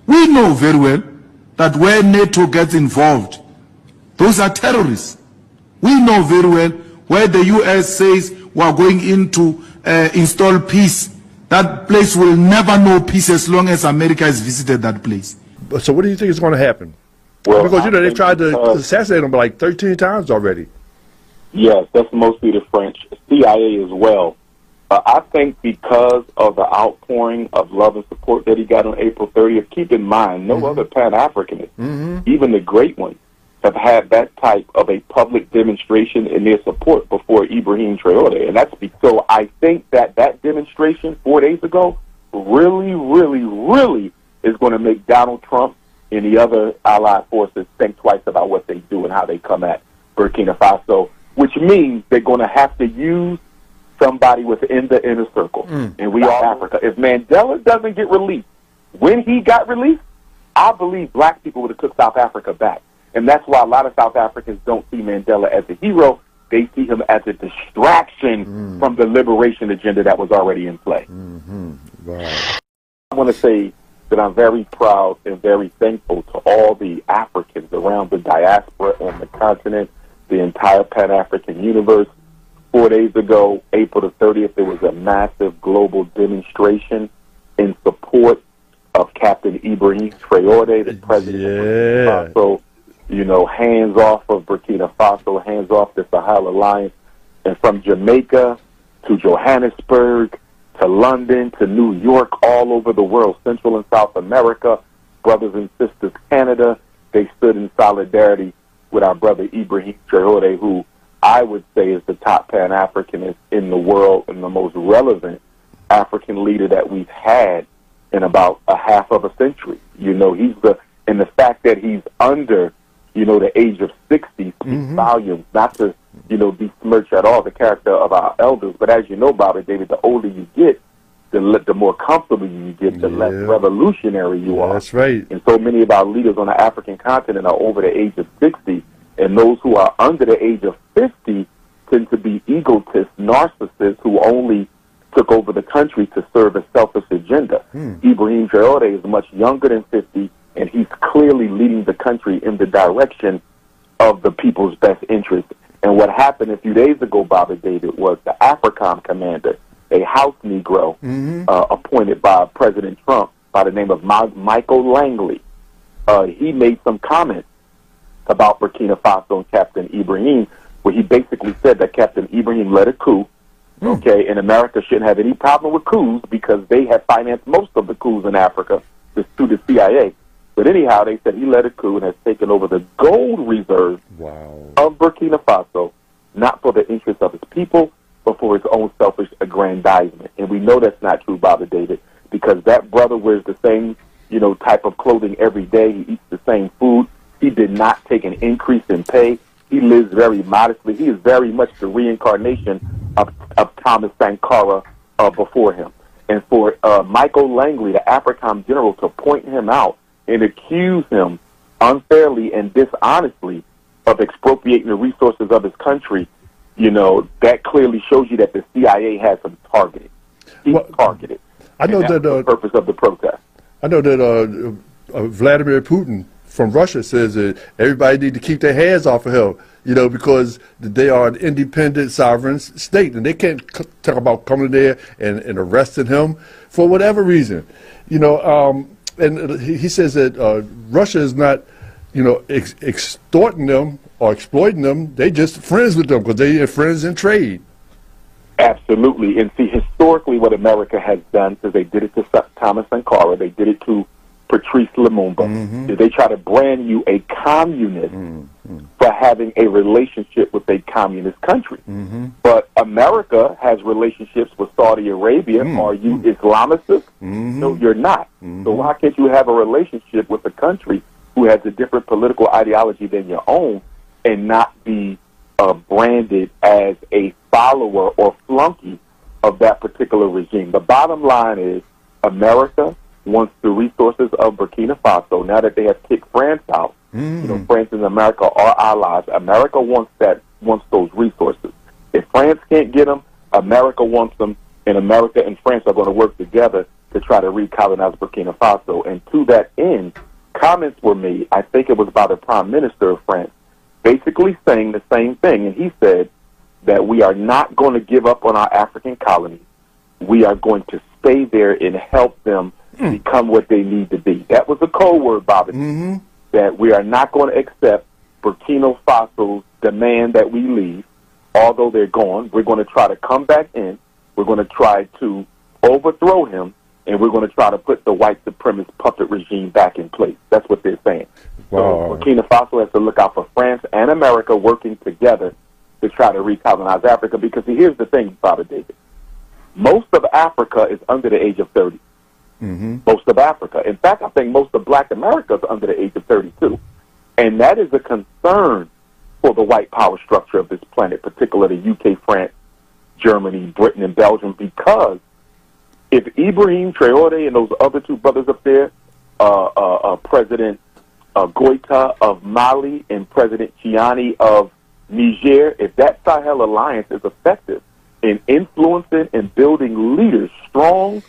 We know very well that where NATO gets involved, those are terrorists. We know very well where the US says we are going in to install peace. That place will never know peace as long as America has visited that place. So what do you think is going to happen? Well, because, you know, they've tried to assassinate him like 13 times already. Yes, that's mostly the French. CIA as well. I think because of the outpouring of love and support that he got on April 30th, keep in mind, no other Pan-Africanist, even the great ones, have had that type of a public demonstration in their support before Ibrahim Traoré. And that's so I think that that demonstration 4 days ago really, really, really is going to make Donald Trump and the other allied forces think twice about what they do and how they come at Burkina Faso, which means they're going to have to use somebody within the inner circle. And we are Africa. If Mandela doesn't get released, when he got released, I believe black people would have took South Africa back. And that's why a lot of South Africans don't see Mandela as a hero. They see him as a distraction from the liberation agenda that was already in play. Right. I want to say that I'm very proud and very thankful to all the Africans around the diaspora on the continent, the entire Pan-African universe. 4 days ago, April the 30th, there was a massive global demonstration in support of Captain Ibrahim Traoré, the president of Burkina Faso. You know, hands off of Burkina Faso, hands off the Sahel Alliance. And from Jamaica to Johannesburg to London to New York, all over the world, Central and South America, brothers and sisters, Canada, they stood in solidarity with our brother Ibrahim Traoré, who I would say is the top Pan-Africanist in the world and the most relevant African leader that we've had in about a half of a century. You know, and the fact that he's under, you know, the age of 60 speaks volumes, not to, you know, besmirch at all the character of our elders, but as you know, Bobby David, the older you get, the more comfortable you get, the less revolutionary you are. That's right. And so many of our leaders on the African continent are over the age of 60, and those who are under the age of 50 tend to be egotists, narcissists who only took over the country to serve a selfish agenda. Ibrahim Traoré is much younger than 50, and he's clearly leading the country in the direction of the people's best interest. And what happened a few days ago, Bobby David, was the AFRICOM commander, a House Negro appointed by President Trump by the name of Michael Langley. He made some comments about Burkina Faso and Captain Ibrahim, where he basically said that Captain Ibrahim led a coup, and America shouldn't have any problem with coups because they have financed most of the coups in Africa through the CIA. But anyhow, they said he led a coup and has taken over the gold reserve of Burkina Faso, not for the interest of his people, but for his own selfish aggrandizement. And we know that's not true, Bobby David, because that brother wears the same, you know, type of clothing every day. He eats the same food. He did not take an increase in pay. He lives very modestly. He is very much the reincarnation of Thomas Sankara before him. And for Michael Langley, the AFRICOM general, to point him out and accuse him unfairly and dishonestly of expropriating the resources of his country, you know, that clearly shows you that the CIA has him targeted. He's targeted. I know that the purpose of the protest. I know that Vladimir Putin from Russia says that everybody need to keep their hands off of him, you know, because they are an independent sovereign state, and they can't talk about coming there and arresting him for whatever reason, you know. And he says that Russia is not, you know, extorting them or exploiting them. They just friends with them because they are friends in trade. Absolutely. And see, historically what America has done, because they did it to Thomas Sankara, they did it to Patrice Lumumba. They try to brand you a communist for having a relationship with a communist country. But America has relationships with Saudi Arabia. Are you Islamicist? No, you're not. So why can't you have a relationship with a country who has a different political ideology than your own and not be branded as a follower or flunky of that particular regime? The bottom line is America wants the resources of Burkina Faso. Now that they have kicked France out, you know, France and America are allies. America wants those resources. If France can't get them, America wants them, and America and France are going to work together to try to recolonize Burkina Faso. And to that end, comments were made, I think it was by the Prime Minister of France, basically saying the same thing. And he said that we are not going to give up on our African colonies. We are going to stay there and help them become what they need to be. That was a code word, Bobby, that we are not going to accept Burkina Faso's demand that we leave. Although they're gone, we're going to try to come back in. We're going to try to overthrow him, and we're going to try to put the white supremacist puppet regime back in place. That's what they're saying. Wow. So Burkina Faso has to look out for France and America working together to try to recolonize Africa, because here's the thing, Father David. Most of Africa is under the age of 30. Most of Africa. In fact, I think most of Black America is under the age of 32. And that is a concern for the white power structure of this planet, particularly UK, France, Germany, Britain, and Belgium, because if Ibrahim Traoré and those other two brothers up there, President Goita of Mali and President Chiani of Niger, if that Sahel alliance is effective in influencing and building leaders, strong,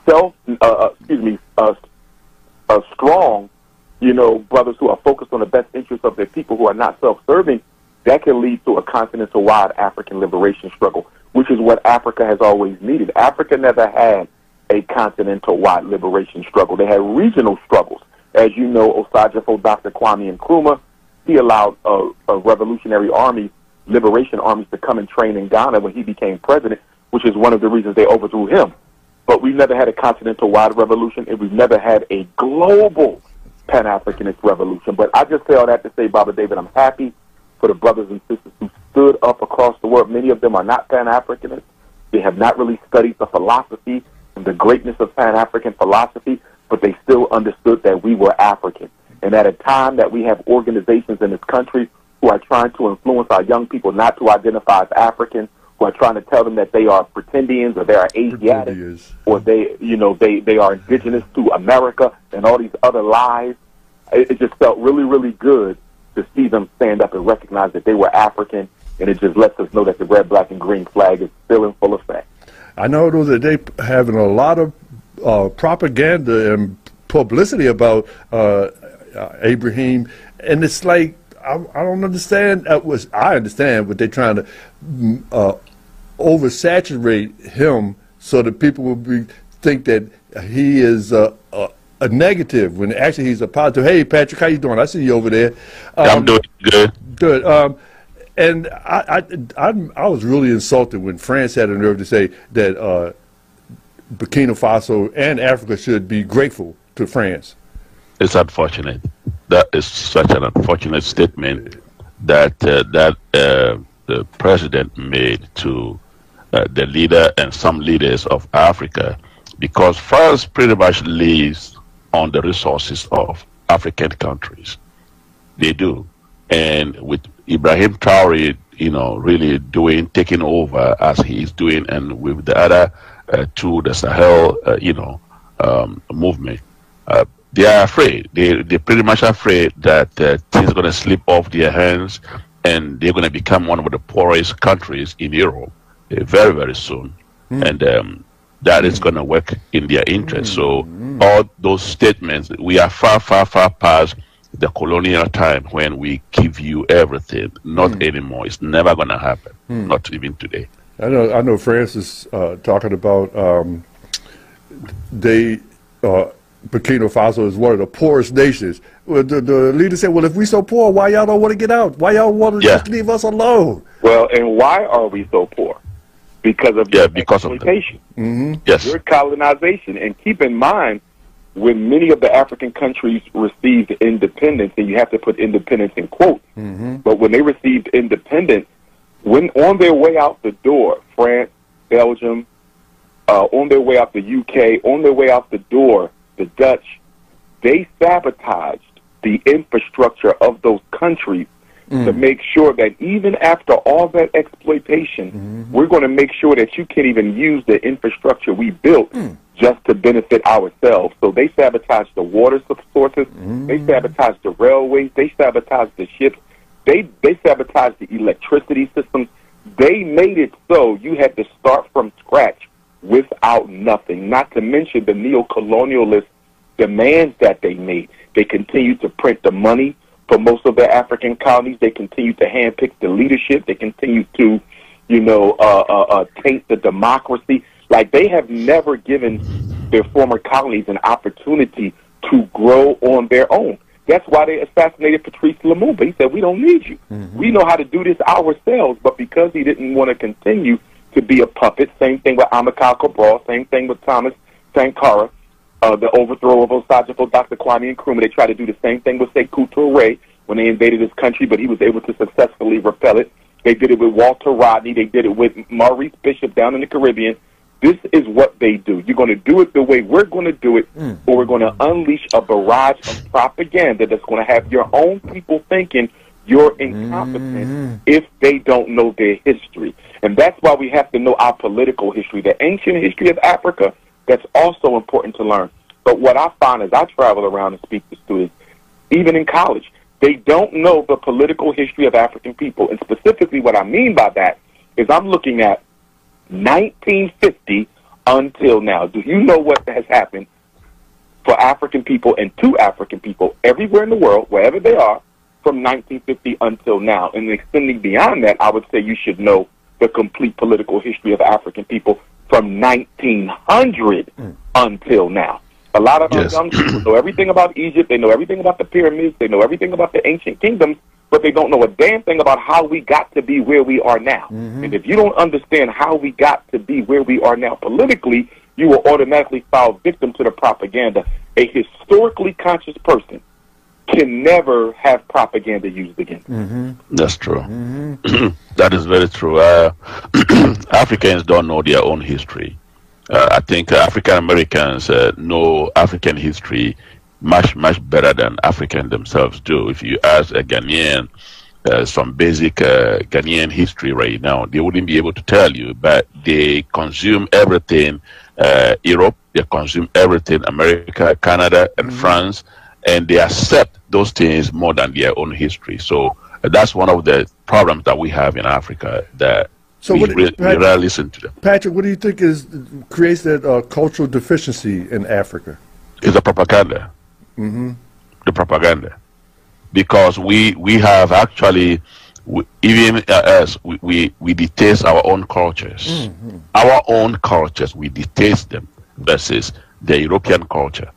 strong, brothers who are focused on the best interests of their people, who are not self-serving, that can lead to a continental-wide African liberation struggle, which is what Africa has always needed. Africa never had a continental-wide liberation struggle. They had regional struggles. As you know, Osajifo, Dr. Kwame Nkrumah, he allowed a revolutionary army, liberation armies, to come and train in Ghana when he became president, which is one of the reasons they overthrew him. But we've never had a continental-wide revolution, and we've never had a global Pan-Africanist revolution. But I just say all that to say, Baba David, I'm happy for the brothers and sisters who stood up across the world. Many of them are not Pan-Africanists. They have not really studied the philosophy and the greatness of Pan-African philosophy, but they still understood that we were African. And at a time that we have organizations in this country who are trying to influence our young people not to identify as African, who are trying to tell them that they are pretendians, or they are Asiatic, or they are indigenous to America, and all these other lies. It just felt really, really good to see them stand up and recognize that they were African, and it just lets us know that the red, black, and green flag is still in full effect. I know that they having a lot of propaganda and publicity about Ibrahim, and it's like, I don't understand. I understand, but they're trying to oversaturate him so that people will think that he is a negative when actually he's a positive. Hey, Patrick, how you doing? I see you over there. I'm doing good. Good. And I was really insulted when France had the nerve to say that Burkina Faso and Africa should be grateful to France. It's unfortunate. That is such an unfortunate statement that the president made to the leader and some leaders of Africa, because France pretty much lives on the resources of African countries. They do. And with Ibrahim Traoré, really taking over as he is doing, and with the other two, the Sahel, movement, they are afraid. They're pretty much afraid that things are going to slip off their hands, and they're going to become one of the poorest countries in Europe very, very soon. And that is going to work in their interest. So all those statements, we are far, far, far past the colonial time when we give you everything. Not anymore. It's never going to happen. Not even today. I know France is talking about Burkina Faso is one of the poorest nations. Well, the leader said, well, if we're so poor, why y'all don't want to get out? Why y'all want to just leave us alone? Well, and why are we so poor? Because of exploitation. Yes. Your colonization. And keep in mind, when many of the African countries received independence, and you have to put independence in quotes, but when they received independence, when on their way out the door, France, Belgium, on their way out the UK, on their way out the door, the Dutch, they sabotaged the infrastructure of those countries to make sure that even after all that exploitation, we're going to make sure that you can't even use the infrastructure we built just to benefit ourselves. So they sabotaged the water sources, they sabotaged the railways, they sabotaged the ships, they sabotaged the electricity systems. They made it so you had to start from scratch without nothing, not to mention the neo-colonialist demands that they made. They continued to print the money for most of their African colonies. They continued to handpick the leadership. They continued to, taint the democracy. Like, they have never given their former colonies an opportunity to grow on their own. That's why they assassinated Patrice Lumumba. He said, we don't need you. We know how to do this ourselves. But because he didn't want to continue to be a puppet, same thing with Amilcar Cabral, same thing with Thomas Sankara, the overthrow of Osajifo, Dr. Kwame Nkrumah. They tried to do the same thing with Sekou Touré when they invaded his country, but he was able to successfully repel it. They did it with Walter Rodney. They did it with Maurice Bishop down in the Caribbean. This is what they do. You're going to do it the way we're going to do it, or we're going to unleash a barrage of propaganda that's going to have your own people thinking you're incompetent if they don't know their history. And that's why we have to know our political history, the ancient history of Africa. That's also important to learn. But what I find as I travel around and speak to students, even in college, they don't know the political history of African people. And specifically what I mean by that is I'm looking at 1950 until now. Do you know what has happened for African people and to African people everywhere in the world, wherever they are, from 1950 until now? And extending beyond that, I would say you should know the complete political history of African people from 1900 until now. A lot of our young people know everything about Egypt. They know everything about the pyramids. They know everything about the ancient kingdoms, but they don't know a damn thing about how we got to be where we are now. And if you don't understand how we got to be where we are now politically, you will automatically fall victim to the propaganda. A historically conscious person can never have propaganda used against them. That's true. That is very true. Africans don't know their own history. I think African Americans know African history much better than Africans themselves do. If you ask a Ghanaian some basic Ghanaian history right now, they wouldn't be able to tell you, but they consume everything Europe, they consume everything America, Canada, and France, and they accept those things more than their own history. So that's one of the problems that we have in Africa, that we rarely listen to them. Patrick, what do you think creates that cultural deficiency in Africa? It's the propaganda. The propaganda. Because we have actually, even us, we detest our own cultures. Our own cultures, we detest them versus the European culture.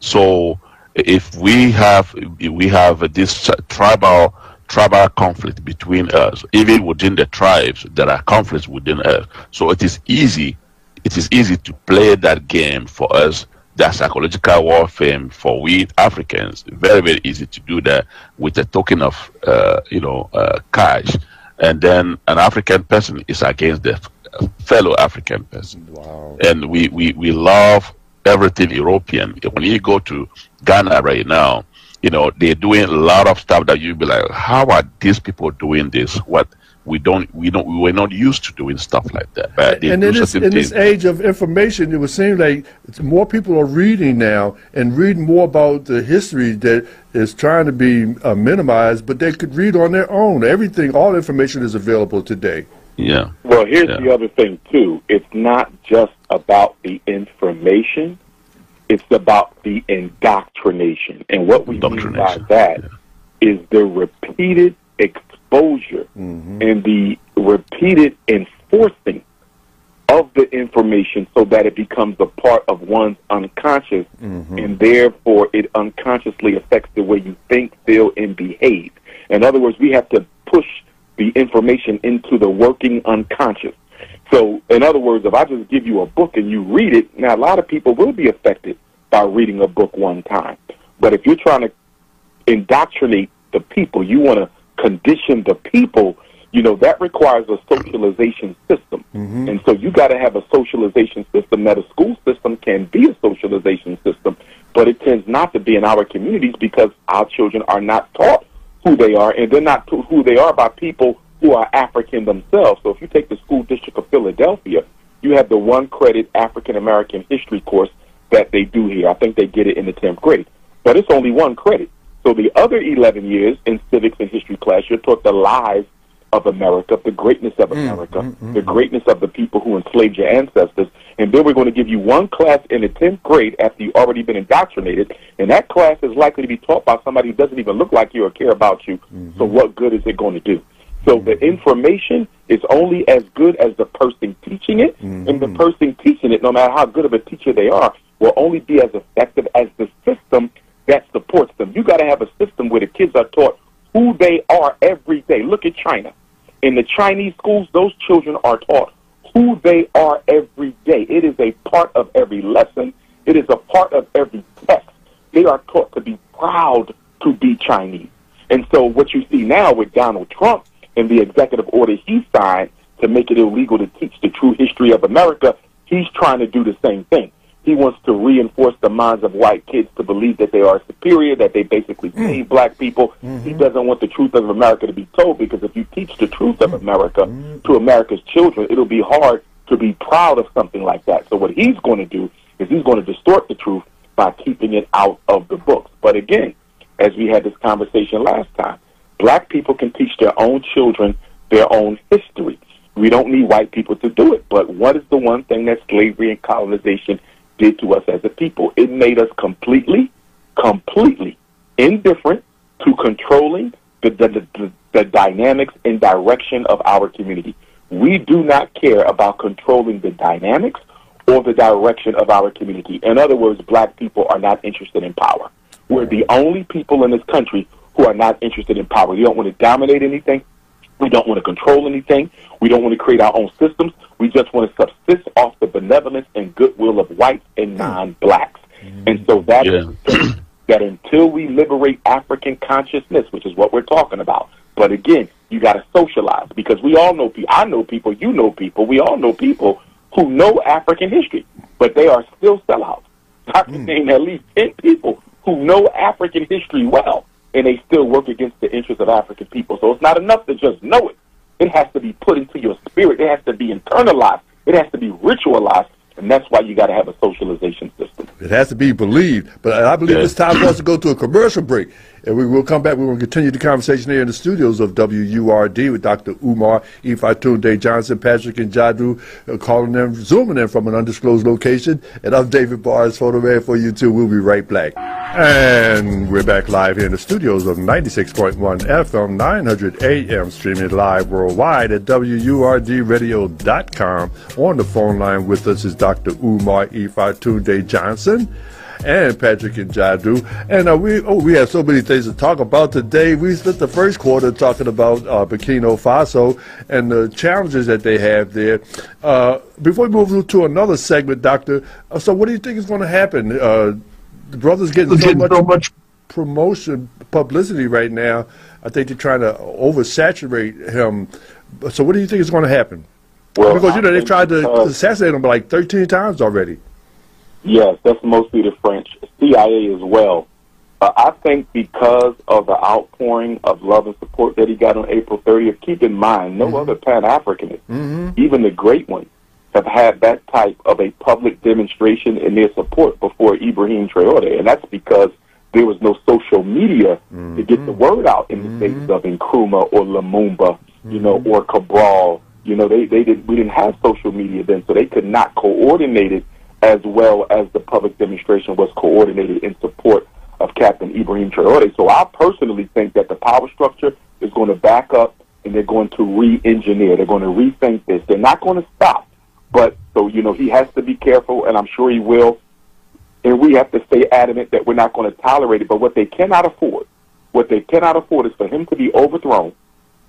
So if we have this tribal conflict between us, even within the tribes, there are conflicts within us. So it is easy to play that game for us, that psychological warfare for we Africans. Very easy to do that with a token of cash, and then an African person is against the fellow African person. Wow. And we love everything European. When you go to Ghana right now, they're doing a lot of stuff that you'd be like, how are these people doing this? What we were not used to doing stuff like that. But and in this age of information, it would seem like more people are reading now and reading more about the history that is trying to be minimized, but they could read on their own. All information is available today. Yeah. Well, here's the other thing, too. It's not just about the information. It's about the indoctrination. And what we mean by that is the repeated exposure and the repeated enforcing of the information so that it becomes a part of one's unconscious, and therefore it unconsciously affects the way you think, feel, and behave. In other words, we have to push the information into the working unconscious. So, in other words, if I just give you a book and you read it, now a lot of people will be affected by reading a book one time. But if you're trying to indoctrinate the people, you want to condition the people, that requires a socialization system. And so you got to have a socialization system. That a school system can be a socialization system, but it tends not to be in our communities because our children are not taught who they are, and they're not taught who they are by people who are African themselves. So if you take the school district of Philadelphia, you have the 1-credit African-American history course that they do here. I think they get it in the 10th grade. But it's only 1 credit. So the other 11 years in civics and history class, you're taught the lives of America, the greatness of America, the greatness of the people who enslaved your ancestors. And then we're going to give you one class in the 10th grade after you've already been indoctrinated, and that class is likely to be taught by somebody who doesn't even look like you or care about you. So what good is it going to do? So the information is only as good as the person teaching it, and the person teaching it, no matter how good of a teacher they are, will only be as effective as the system that supports them. You got to have a system where the kids are taught who they are every day. Look at China. In the Chinese schools, those children are taught who they are every day. It is a part of every lesson. It is a part of every text. They are taught to be proud to be Chinese. And so what you see now with Donald Trump and the executive order he signed to make it illegal to teach the true history of America, he's trying to do the same thing. He wants to reinforce the minds of white kids to believe that they are superior, that they basically save black people. He doesn't want the truth of America to be told, because if you teach the truth of America to America's children, it'll be hard to be proud of something like that. So what he's going to do is he's going to distort the truth by keeping it out of the books. But again, as we had this conversation last time, black people can teach their own children their own history. We don't need white people to do it. But what is the one thing that slavery and colonization did to us as a people? It made us completely indifferent to controlling the dynamics and direction of our community. We do not care about controlling the dynamics or the direction of our community. In other words, black people are not interested in power. We're the only people in this country who are not interested in power. We don't want to dominate anything. We don't want to control anything. We don't want to create our own systems. We just want to subsist off the benevolence and goodwill of whites and non-blacks. And so that is that until we liberate African consciousness, which is what we're talking about. But again, you got to socialize, because we all know people. I know people. You know people. We all know people who know African history, but they are still sellouts. I can name at least 10 people who know African history well, and they still work against the interests of African people. So it's not enough to just know it. It has to be put into your spirit. It has to be internalized. It has to be ritualized. And that's why you got to have a socialization system. It has to be believed. But I believe it's time for us to go to a commercial break. And we will come back. We will continue the conversation here in the studios of WURD with Dr. Umar Johnson, Patrick and Jadu, calling them, zooming in from an undisclosed location. And I'm David Barnes, photoman for you too. We'll be right back. And we're back live here in the studios of 96.1 FM, 900 AM, streaming live worldwide at WURDradio.com. On the phone line with us is Dr. Umar Johnson and Patrick and Jadu. And we have so many things to talk about today. We spent the first quarter talking about Burkina Faso and the challenges that they have there. Before we move to another segment, Doctor, so what do you think is going to happen? The brother's getting so much promotion, publicity right now. I think they're trying to oversaturate him. So what do you think is going to happen? Well, because, they tried to assassinate him like 13 times already. Yes, that's mostly the French. CIA as well. I think because of the outpouring of love and support that he got on April 30th, keep in mind, no other Pan-Africanist, even the great ones, have had that type of a public demonstration in their support before Ibrahim Traoré. And that's because there was no social media to get the word out in the states of Nkrumah or Lumumba, or Cabral. We didn't have social media then, so they could not coordinate it as well as the public demonstration was coordinated in support of Captain Ibrahim Traoré. So I personally think that the power structure is going to back up, and they're going to re-engineer. They're going to rethink this. They're not going to stop. But, so, he has to be careful, and I'm sure he will. And we have to stay adamant that we're not going to tolerate it. But what they cannot afford is for him to be overthrown,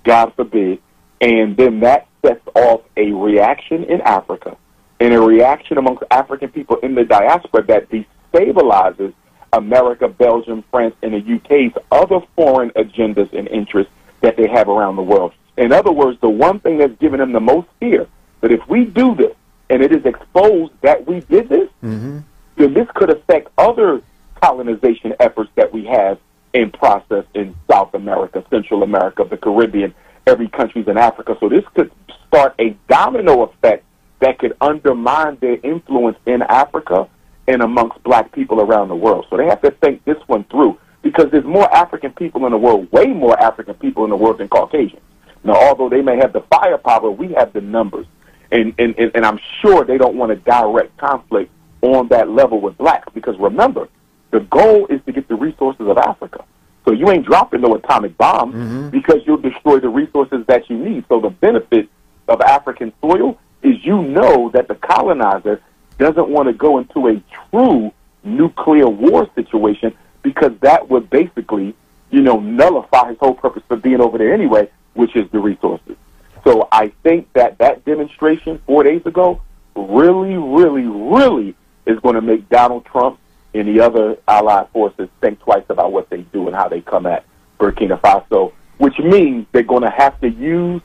God forbid, and then that sets off a reaction in Africa and a reaction amongst African people in the diaspora that destabilizes America, Belgium, France, and the UK's other foreign agendas and interests that they have around the world. In other words, the one thing that's given them the most fear, that if we do this and it is exposed that we did this, then this could affect other colonization efforts that we have in process in South America, Central America, the Caribbean, every country's in Africa. So this could start a domino effect that could undermine their influence in Africa and amongst black people around the world. So they have to think this one through, because there's more African people in the world, way more African people in the world than Caucasians. Now, although they may have the firepower, we have the numbers. And I'm sure they don't want a direct conflict on that level with blacks, because remember, the goal is to get the resources of Africa. So you ain't dropping no atomic bomb because you'll destroy the resources that you need. So the benefit of African soil is that the colonizer doesn't want to go into a true nuclear war situation, because that would basically, nullify his whole purpose for being over there anyway, which is the resources. So I think that demonstration 4 days ago really, really, really is going to make Donald Trump and the other allied forces think twice about what they do and how they come at Burkina Faso, which means they're going to have to use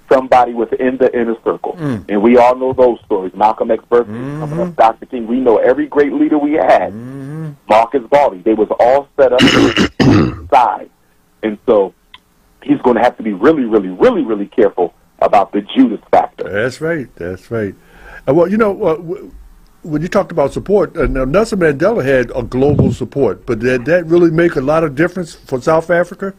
somebody within the inner circle. And we all know those stories. Malcolm X birthday coming up, Dr. King. We know every great leader we had, Marcus Garvey. They was all set up side. And so he's going to have to be really, really, really, really careful about the Judas factor. That's right. That's right. Well, when you talked about support, Nelson Mandela had a global support, but did that really make a lot of difference for South Africa?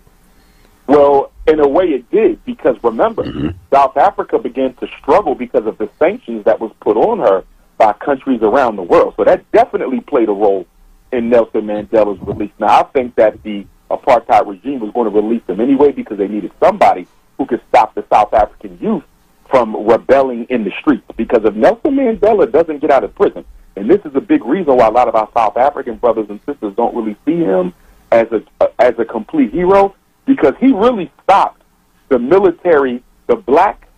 Well, in a way it did, because remember, South Africa began to struggle because of the sanctions that was put on her by countries around the world. So that definitely played a role in Nelson Mandela's release. Now, I think that the apartheid regime was going to release him anyway because they needed somebody who could stop the South African youth from rebelling in the streets. Because if Nelson Mandela doesn't get out of prison, and this is a big reason why a lot of our South African brothers and sisters don't really see him as a complete hero, because he really stopped the military, the black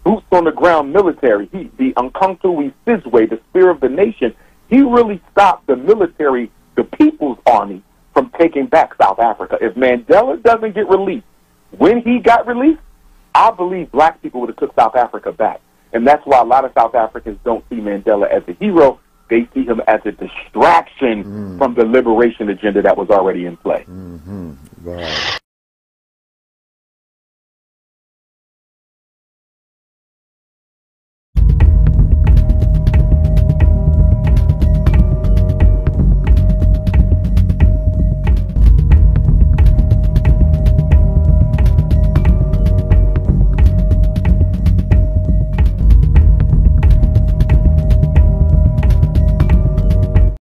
boots on the ground military, the Umkhonto Sizwe, the spear of the nation. He really stopped the military, the People's Army, from taking back South Africa. If Mandela doesn't get released, when he got released, I believe black people would have took South Africa back. And that's why a lot of South Africans don't see Mandela as a hero. They see him as a distraction from the liberation agenda that was already in play. Wow.